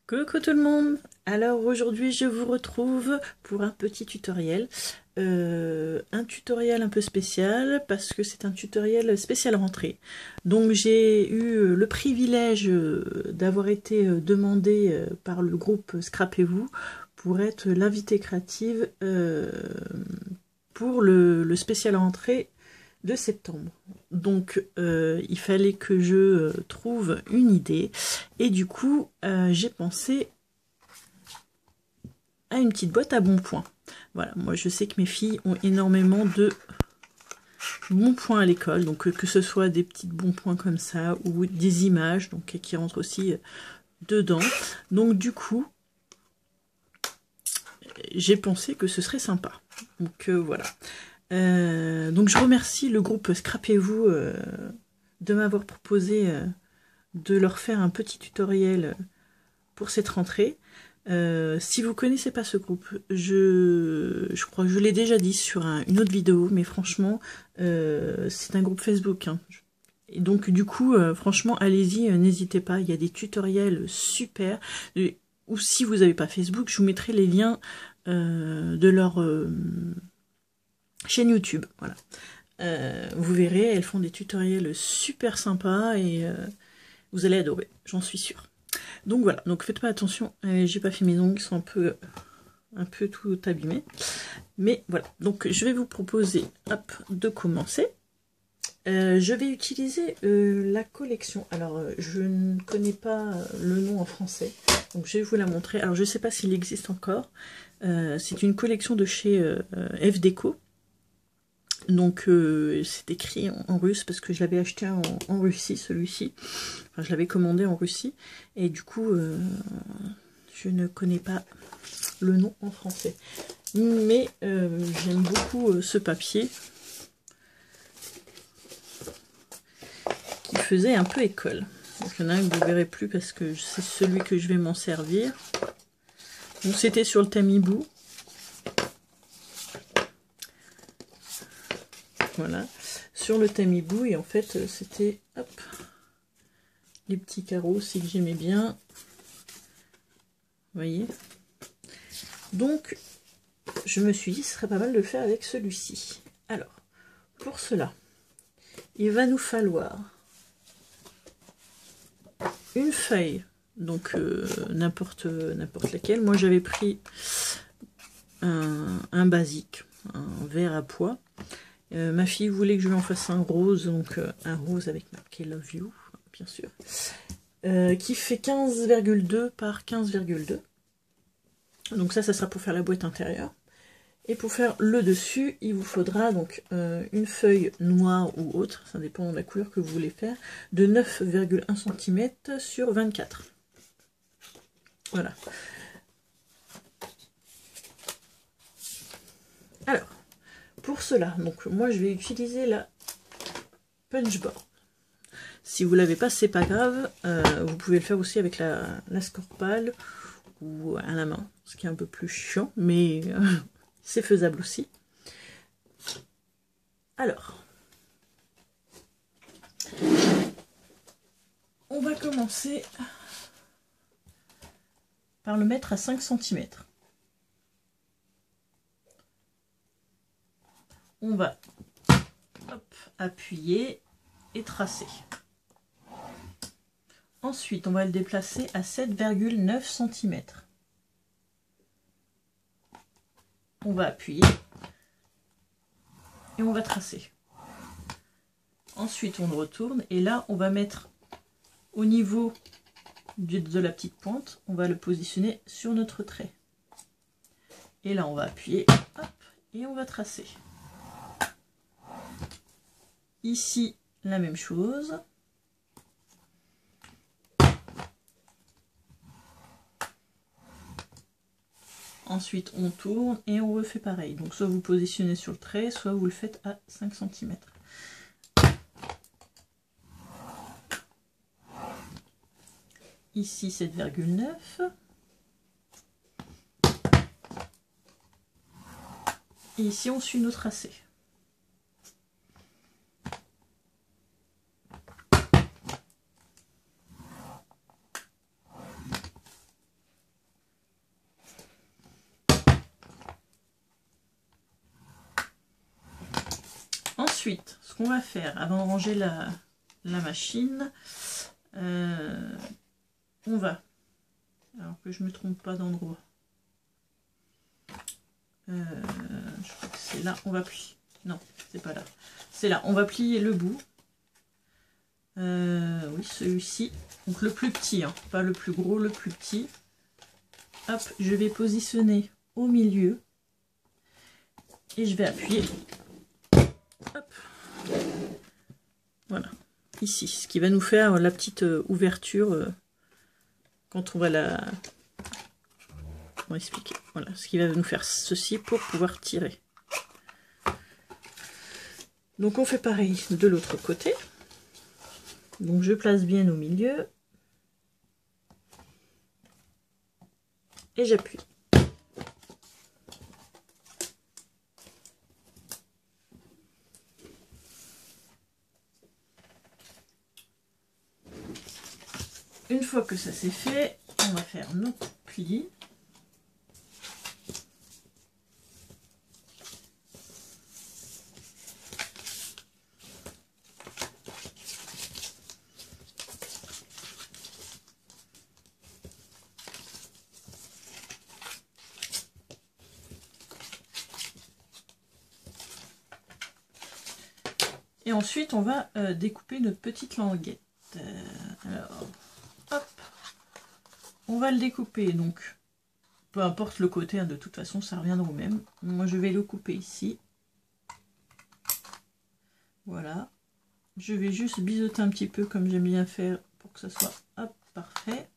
Coucou tout le monde. Alors aujourd'hui je vous retrouve pour un petit tutoriel. Un tutoriel un peu spécial parce que c'est un tutoriel spécial rentrée. Donc j'ai eu le privilège d'avoir été demandé par le groupe Scrapez-vous pour être l'invitée créative pour le spécial rentrée de septembre. Donc il fallait que je trouve une idée et du coup j'ai pensé à une petite boîte à bons points. Voilà, moi je sais que mes filles ont énormément de bons points à l'école, donc que ce soit des petites bons points comme ça ou des images donc qui rentrent aussi dedans. Donc du coup j'ai pensé que ce serait sympa. Donc voilà. Donc je remercie le groupe Scrapez-vous de m'avoir proposé de leur faire un petit tutoriel pour cette rentrée. Si vous connaissez pas ce groupe, je crois que je l'ai déjà dit sur une autre vidéo, mais franchement, c'est un groupe Facebook. Hein. Et donc du coup, franchement, allez-y, n'hésitez pas, il y a des tutoriels super. Ou si vous n'avez pas Facebook, je vous mettrai les liens de leur chaîne YouTube. Voilà. Vous verrez, elles font des tutoriels super sympas et vous allez adorer, j'en suis sûre. Donc voilà, donc faites pas attention, j'ai pas fait mes ongles, ils sont un peu tout abîmés. Mais voilà, donc je vais vous proposer hop, de commencer. Je vais utiliser la collection. Alors je ne connais pas le nom en français, donc je vais vous la montrer. Alors je sais pas s'il existe encore. C'est une collection de chez F Déco. Donc c'est écrit en russe parce que je l'avais acheté en Russie, celui-ci. Enfin, je l'avais commandé en Russie et du coup je ne connais pas le nom en français. Mais j'aime beaucoup ce papier qui faisait un peu école. Donc il y en a un que vous ne verrez plus parce que c'est celui que je vais m'en servir. Donc c'était sur le thème hibou. Voilà, sur le thème hibou, et en fait c'était hop, les petits carreaux aussi que j'aimais bien. Vous voyez. Donc je me suis dit ce serait pas mal de le faire avec celui-ci. Alors, pour cela, il va nous falloir une feuille, donc n'importe laquelle. Moi j'avais pris un basique, un verre à pois. Ma fille voulait que je lui en fasse un rose, donc un rose avec marqué Love You, bien sûr, qui fait 15,2 par 15,2. Donc ça sera pour faire la boîte intérieure. Et pour faire le dessus, il vous faudra donc une feuille noire ou autre, ça dépend de la couleur que vous voulez faire, de 9,1 cm sur 24. Voilà. Alors, pour cela, donc moi je vais utiliser la punchboard. Si vous ne l'avez pas, c'est pas grave, vous pouvez le faire aussi avec la Scorpal ou à la main, ce qui est un peu plus chiant, mais c'est faisable aussi. Alors, on va commencer par le mettre à 5 cm. On va hop, appuyer et tracer. Ensuite, on va le déplacer à 7,9 cm. On va appuyer et on va tracer. Ensuite, on le retourne et là, on va mettre au niveau de la petite pointe, on va le positionner sur notre trait. Et là, on va appuyer hop, et on va tracer. Ici, la même chose. Ensuite, on tourne et on refait pareil. Donc, soit vous positionnez sur le trait, soit vous le faites à 5 cm. Ici, 7,9. Et ici, on suit nos tracés. Ensuite, ce qu'on va faire, avant de ranger la machine, on va, alors que je ne me trompe pas d'endroit, je crois que c'est là, on va plier, non, c'est pas là, c'est là, on va plier le bout, oui, celui-ci, donc le plus petit, hein, pas le plus gros, le plus petit. Hop, je vais positionner au milieu et je vais appuyer. Hop. Voilà, ici, ce qui va nous faire la petite ouverture quand on va la... On va expliquer. Voilà, ce qui va nous faire ceci pour pouvoir tirer. Donc on fait pareil de l'autre côté. Donc je place bien au milieu. Et j'appuie. Une fois que ça c'est fait, on va faire notre pli. Et ensuite, on va découper notre petite languette. Alors, hop, on va le découper, donc, peu importe le côté, hein, de toute façon, ça reviendra au même. Moi, je vais le couper ici. Voilà. Je vais juste biseauter un petit peu, comme j'aime bien faire, pour que ça soit, hop, parfait.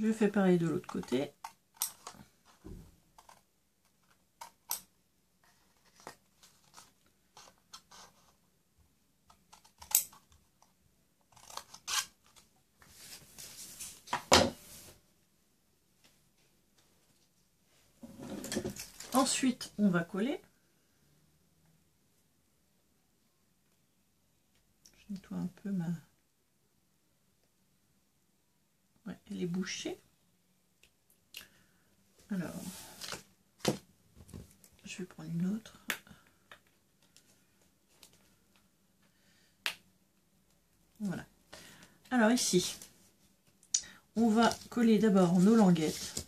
Je fais pareil de l'autre côté. Ensuite, on va coller. Je nettoie un peu ma... Ouais, elle est bouchée. Alors, je vais prendre une autre. Voilà. Alors ici, on va coller d'abord nos languettes.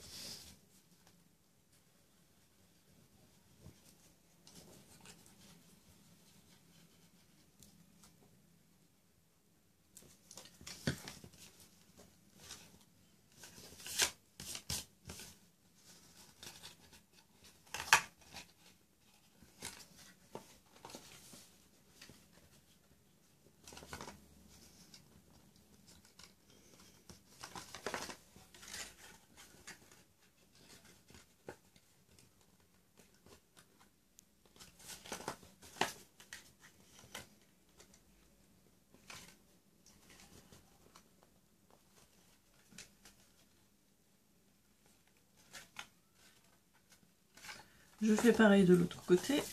Je fais pareil de l'autre côté.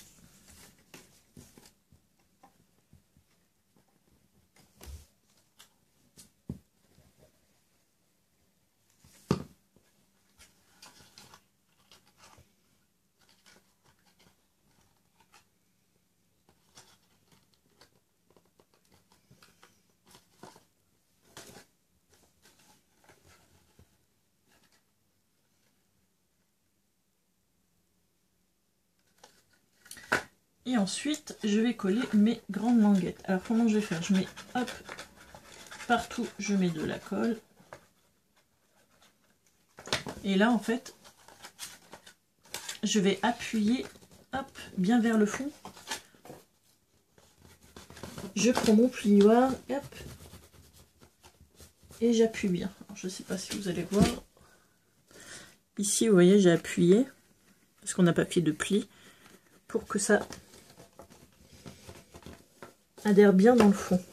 Et ensuite, je vais coller mes grandes languettes. Alors, comment je vais faire? Je mets, hop, partout, je mets de la colle. Et là, en fait, je vais appuyer, hop, bien vers le fond. Je prends mon plioir, hop, et j'appuie bien. Alors, je ne sais pas si vous allez voir. Ici, vous voyez, j'ai appuyé, parce qu'on n'a pas fait de pli, pour que ça adhère bien dans le fond.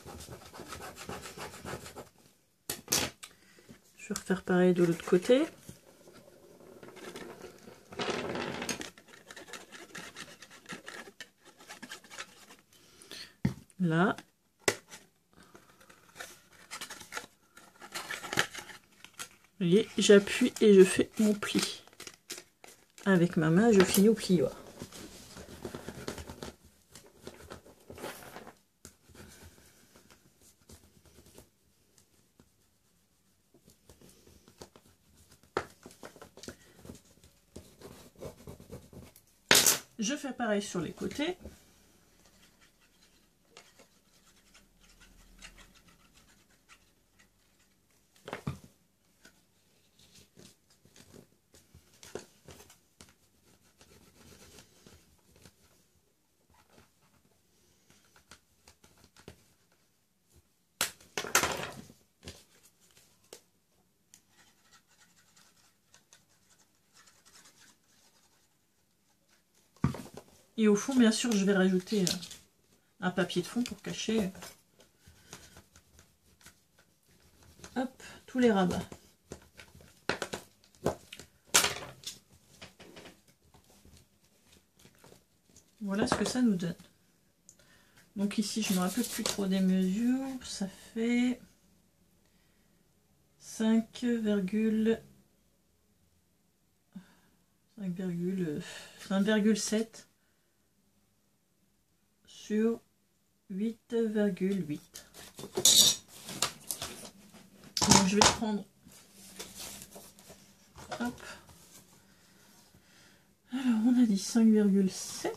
Je vais refaire pareil de l'autre côté. Là. Vous voyez, j'appuie et je fais mon pli. Avec ma main, je finis au plioir. Je fais pareil sur les côtés. Et au fond, bien sûr, je vais rajouter un papier de fond pour cacher hop, tous les rabats. Voilà ce que ça nous donne. Donc ici, je ne me rappelle plus trop des mesures. Ça fait 5,7 sur 8,8. Donc je vais prendre, hop, alors on a dit 5,7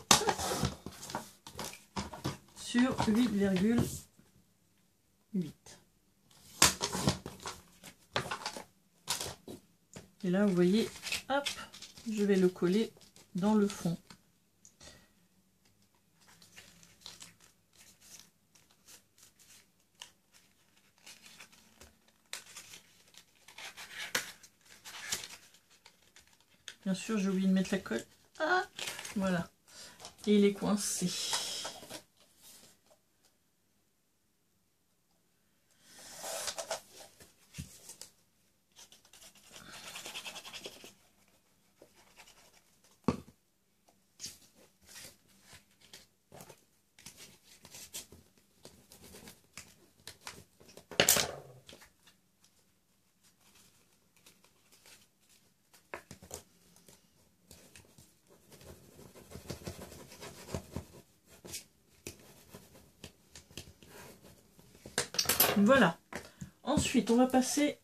sur 8,8. Et là vous voyez, hop, je vais le coller dans le fond. Bien sûr, j'ai oublié de mettre la colle. Ah, voilà. Et il est coincé. Voilà. Ensuite, on va passer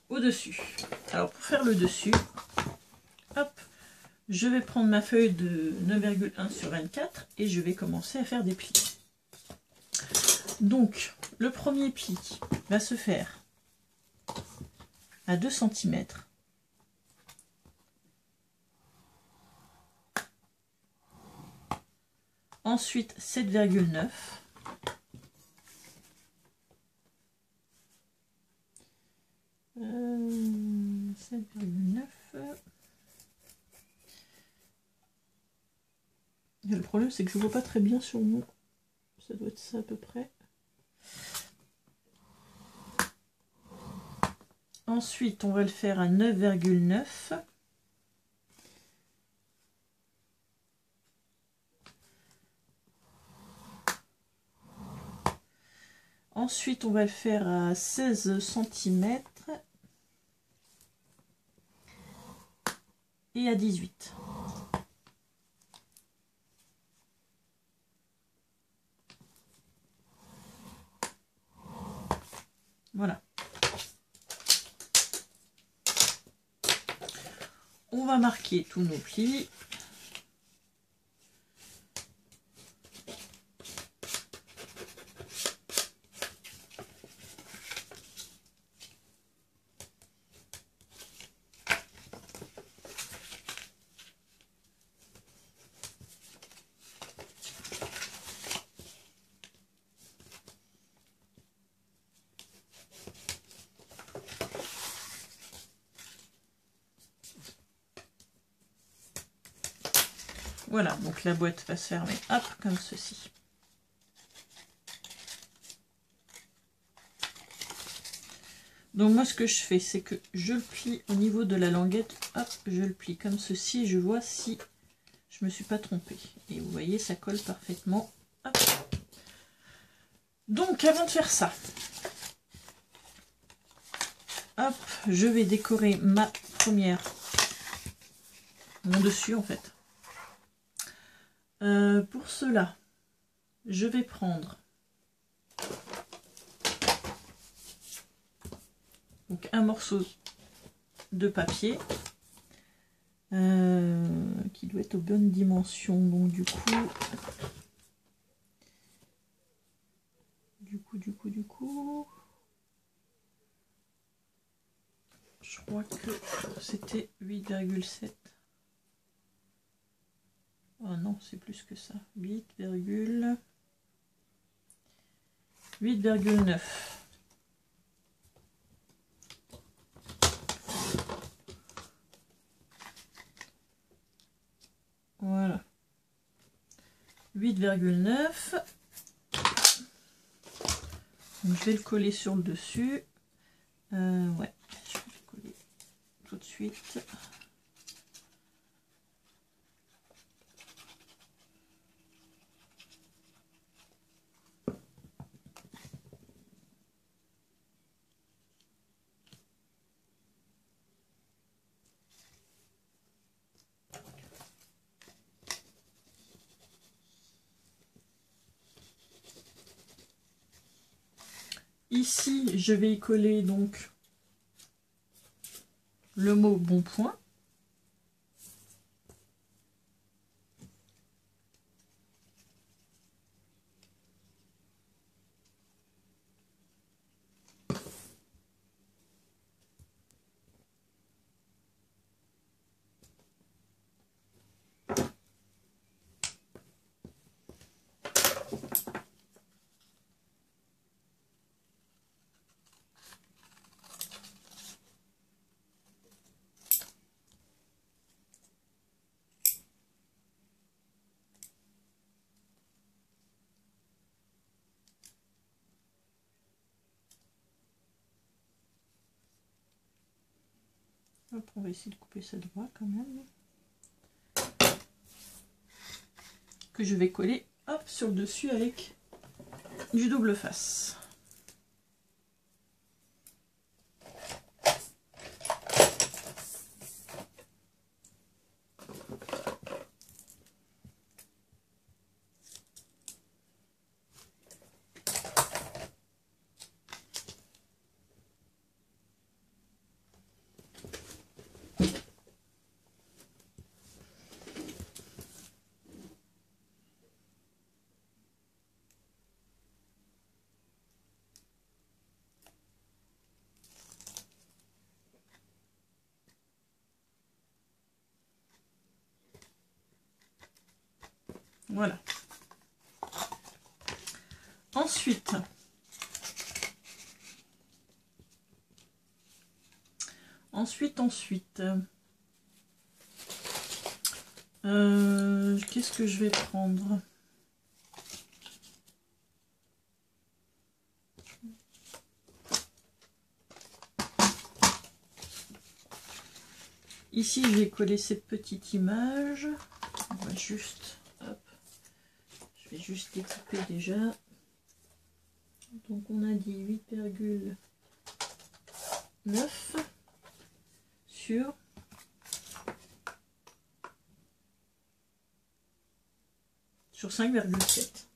au-dessus. Alors, pour faire le dessus, hop, je vais prendre ma feuille de 9,1 sur 24 et je vais commencer à faire des plis. Donc, le premier pli va se faire à 2 cm. Ensuite, 7,9. Le problème, c'est que je vois pas très bien sur mon... Ça doit être ça à peu près. Ensuite, on va le faire à 9,9. Ensuite, on va le faire à 16 cm et à 18. Voilà. On va marquer tous nos plis. Voilà, donc la boîte va se fermer, hop, comme ceci. Donc moi ce que je fais, c'est que je le plie au niveau de la languette, hop, je le plie comme ceci, et je vois si je me suis pas trompée. Et vous voyez, ça colle parfaitement. Hop. Donc avant de faire ça, hop, je vais décorer ma première, mon dessus en fait. Pour cela, je vais prendre donc un morceau de papier qui doit être aux bonnes dimensions, donc du coup je crois que c'était 8,7. Oh non, c'est plus que ça. 8,9. Voilà. 8,9. Je vais le coller sur le dessus. Ouais, je vais le coller tout de suite. Ici, je vais y coller donc le mot bon point. Hop, on va essayer de couper ça droit quand même. Que je vais coller hop, sur le dessus avec du double face. Voilà. Ensuite, qu'est-ce que je vais prendre? Ici, je vais coller cette petite image. On va juste, hop, je vais juste découper déjà. Donc on a dit 8,9 sur 5,7.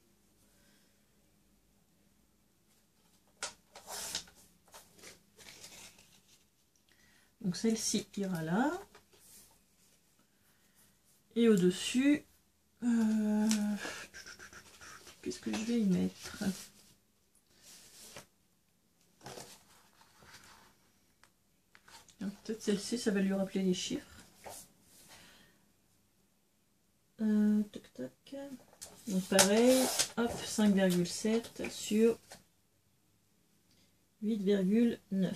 Donc celle-ci ira là. Et au-dessus, qu'est-ce que je vais y mettre? Peut-être celle-ci, ça va lui rappeler les chiffres. Tac, tac. Donc pareil, hop, 5,7 sur 8,9.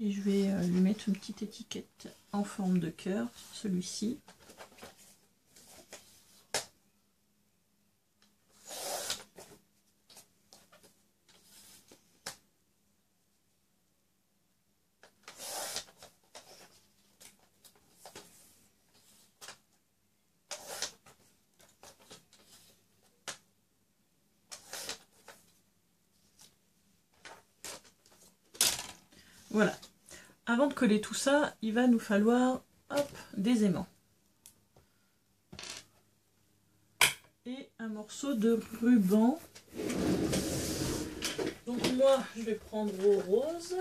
Et je vais lui mettre une petite étiquette en forme de cœur sur celui-ci. Voilà. Avant de coller tout ça, il va nous falloir hop, des aimants. Et un morceau de ruban. Donc moi, je vais prendre au rose,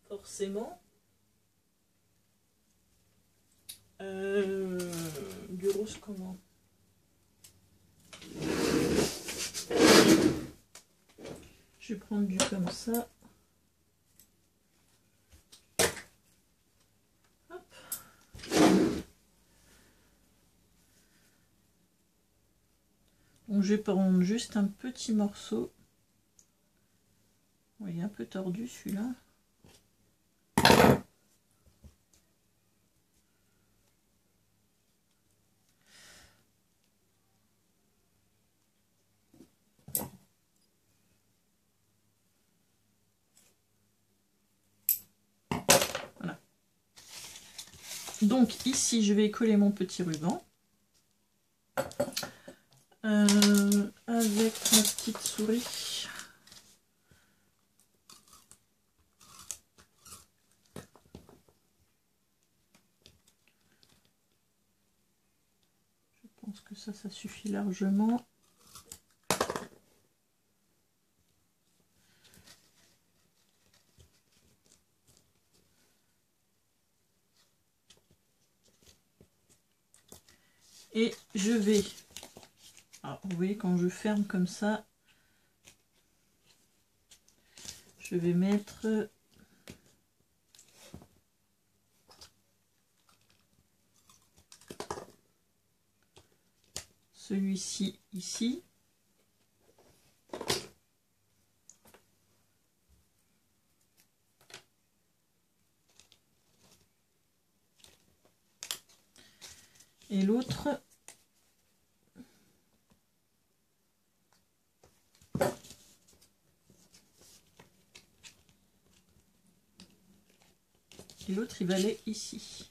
forcément. Du rose comment? Je vais prendre du comme ça. Hop. Donc je vais prendre juste un petit morceau. Oui, il est un peu tordu celui-là. Voilà. Donc ici, je vais coller mon petit ruban. Avec ma petite souris. Je pense que ça suffit largement. Et je vais, alors vous voyez quand je ferme comme ça, je vais mettre celui-ci ici. Et l'autre il va aller ici.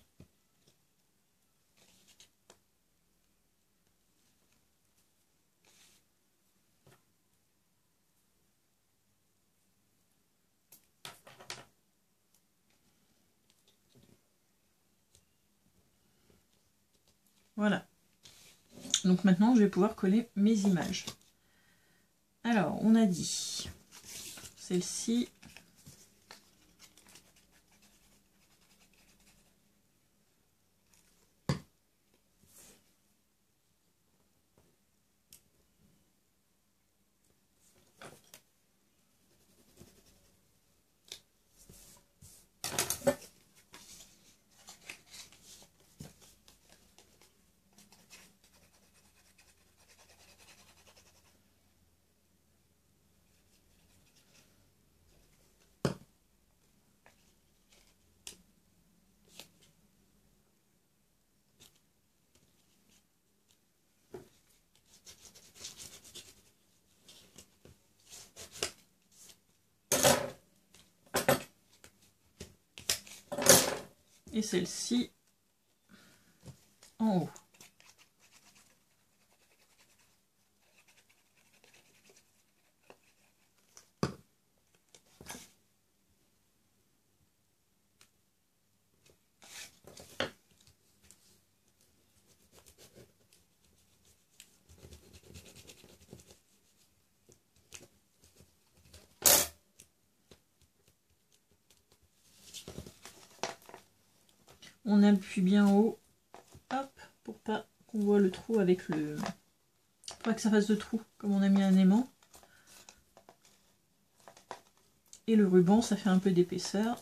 Voilà. Donc maintenant, je vais pouvoir coller mes images. Alors, on a dit celle-ci. Et celle-ci en haut. On appuie bien haut, hop, pour pas qu'on voit le trou avec le... Pour pas que ça fasse de trou, comme on a mis un aimant. Et le ruban, ça fait un peu d'épaisseur.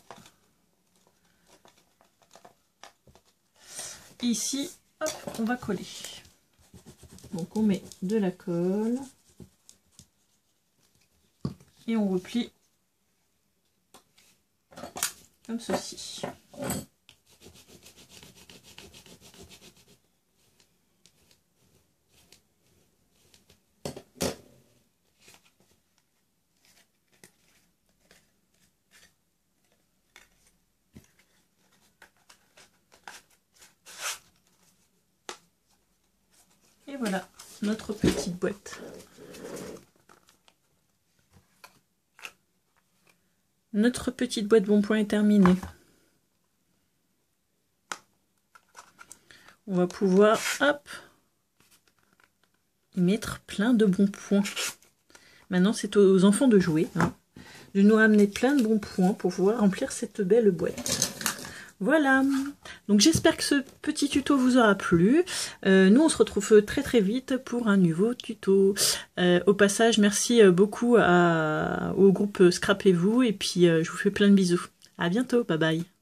Et ici, hop, on va coller. Donc on met de la colle. Et on replie comme ceci. Et voilà notre petite boîte. Notre petite boîte bons points est terminée. On va pouvoir, hop, y mettre plein de bons points. Maintenant, c'est aux enfants de jouer, hein, de nous ramener plein de bons points pour pouvoir remplir cette belle boîte. Voilà, donc j'espère que ce petit tuto vous aura plu. Nous, on se retrouve très très vite pour un nouveau tuto. Au passage, merci beaucoup au groupe Scrapez-vous et puis je vous fais plein de bisous. À bientôt, bye bye.